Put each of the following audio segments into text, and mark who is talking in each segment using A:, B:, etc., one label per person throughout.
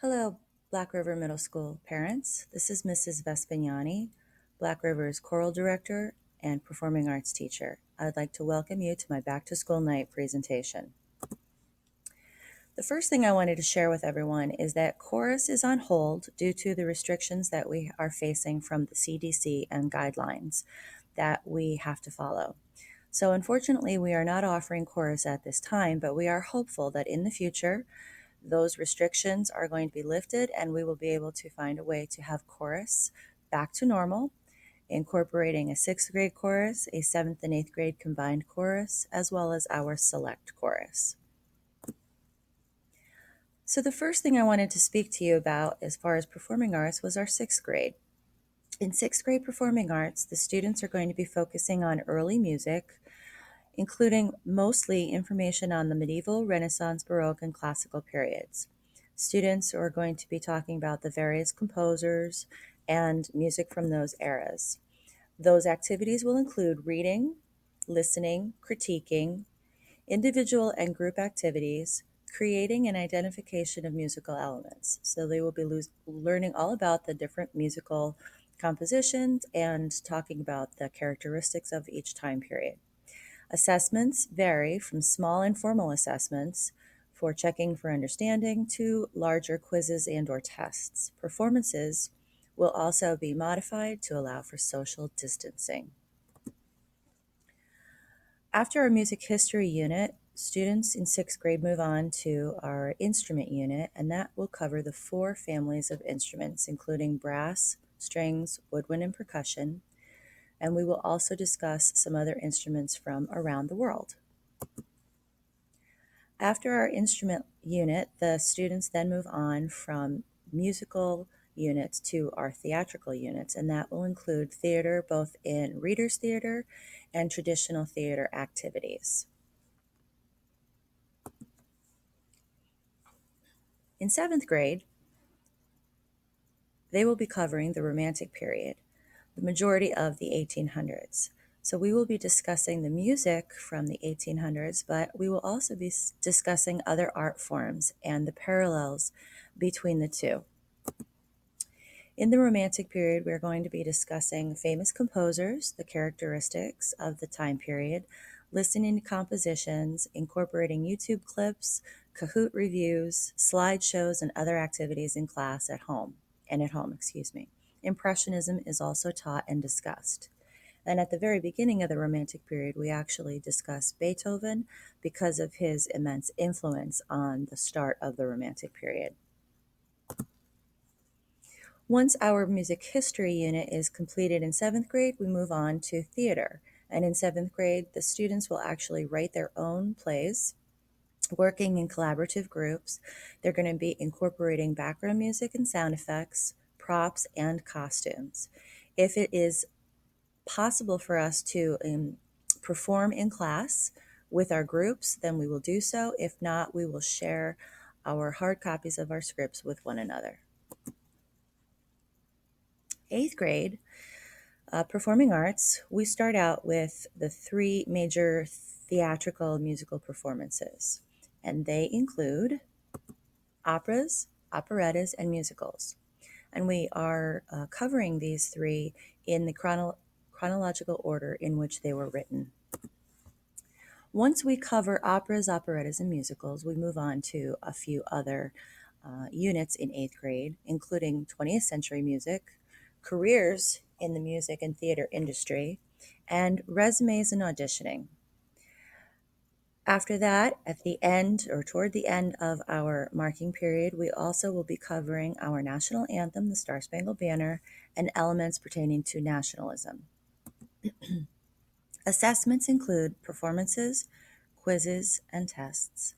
A: Hello, Black River Middle School parents. This is Mrs. Vespignani, Black River's choral director and performing arts teacher. I'd like to welcome you to my Back to School Night presentation. The first thing I wanted to share with everyone is that chorus is on hold due to the restrictions that we are facing from the CDC and guidelines that we have to follow. So unfortunately, we are not offering chorus at this time, but we are hopeful that in the future, those restrictions are going to be lifted and we will be able to find a way to have chorus back to normal, incorporating a sixth grade chorus, a seventh and eighth grade combined chorus, as well as our select chorus. So the first thing I wanted to speak to you about as far as performing arts was our sixth grade. In sixth grade performing arts, the students are going to be focusing on early music, including mostly information on the medieval, Renaissance, Baroque, and classical periods. Students are going to be talking about the various composers and music from those eras. Those activities will include reading, listening, critiquing, individual and group activities, creating an identification of musical elements. So they will be learning all about the different musical compositions and talking about the characteristics of each time period. Assessments vary from small informal assessments for checking for understanding to larger quizzes and/or tests. Performances will also be modified to allow for social distancing. After our music history unit, students in sixth grade move on to our instrument unit, and that will cover the four families of instruments, including brass, strings, woodwind, and percussion. And we will also discuss some other instruments from around the world. After our instrument unit, the students then move on from musical units to our theatrical units, and that will include theater both in Reader's Theater and traditional theater activities. In seventh grade, they will be covering the Romantic period, the majority of the 1800s. So we will be discussing the music from the 1800s, but we will also be discussing other art forms and the parallels between the two. In the Romantic period, we're going to be discussing famous composers, the characteristics of the time period, listening to compositions, incorporating YouTube clips, Kahoot reviews, slideshows, and other activities in class at home. Impressionism is also taught and discussed. And at the very beginning of the Romantic period, we actually discuss Beethoven because of his immense influence on the start of the Romantic period. Once our music history unit is completed in seventh grade, we move on to theater. And in seventh grade, the students will actually write their own plays, working in collaborative groups. They're going to be incorporating background music and sound effects, props, and costumes. If it is possible for us to perform in class with our groups, then we will do so. If not, we will share our hard copies of our scripts with one another. Eighth grade, performing arts, we start out with the three major theatrical musical performances, and they include operas, operettas, and musicals. And we are covering these three in the chronological order in which they were written. Once we cover operas, operettas, and musicals, we move on to a few other units in eighth grade, including 20th century music, careers in the music and theater industry, and resumes and auditioning. After that, at the end or toward the end of our marking period, we also will be covering our national anthem, the Star Spangled Banner, and elements pertaining to nationalism. Assessments include performances, quizzes, and tests.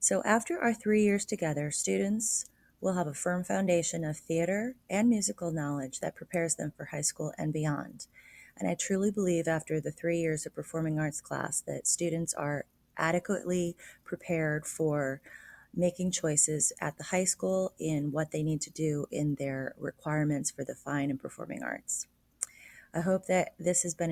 A: So after our 3 years together, students will have a firm foundation of theater and musical knowledge that prepares them for high school and beyond. And I truly believe after the 3 years of performing arts class that students are adequately prepared for making choices at the high school in what they need to do in their requirements for the fine and performing arts. I hope that this has been